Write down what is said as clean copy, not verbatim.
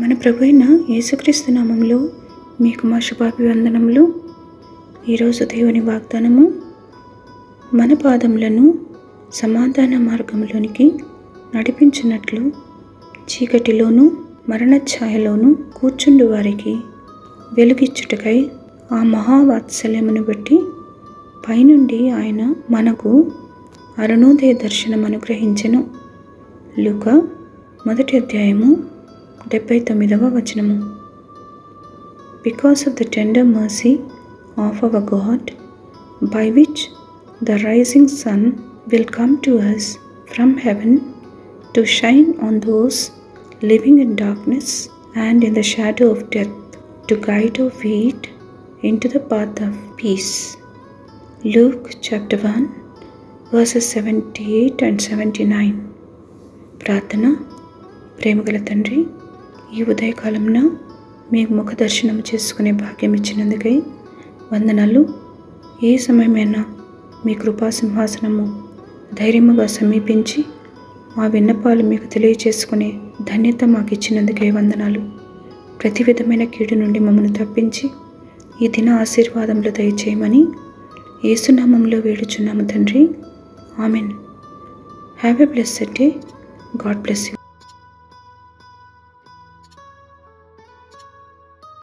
మన ప్రభు అయిన యేసుక్రీస్తు నామములో మీకు మా శుభాభివందనములు. ఈరోజు దేవుని వాగ్దానము, మన పాదములను సమాధాన మార్గంలోనికి నడిపించినట్లు చీకటిలోను మరణ ఛాయలోను కూర్చుండు వారికి వెలుగిచ్చుటకై ఆ మహావాత్సల్యమును బట్టి పైనుండి ఆయన మనకు అరుణోదయ దర్శనం అనుగ్రహించెను. లూకా 1వ అధ్యాయము 79వ వచనము. Because of the tender mercy of our God, by which the rising sun will come to us from heaven to shine on those living in darkness and in the shadow of death, to guide our feet into the path of peace. Luke chapter 1 verses 78 and 79. ప్రార్థన. ప్రేమగల తండ్రి, ఈ ఉదయకాలంన మీకు ముఖ దర్శనం చేసుకునే భాగ్యం ఇచ్చినందుకై వందనాలు. ఏ సమయమైనా మీ కృపా సింహాసనము ధైర్యముగా సమీపించి మా విన్నపాలు మీకు తెలియచేసుకునే ధన్యత మాకు ఇచ్చినందుకై వందనాలు. ప్రతి విధమైన కీడు నుండి మమ్మల్ని తప్పించి ఈ దిన ఆశీర్వాదములు దయచేయమని యేసునామములో వేడుచున్నాము తండ్రి. Amen. Have a blessed day. God bless you.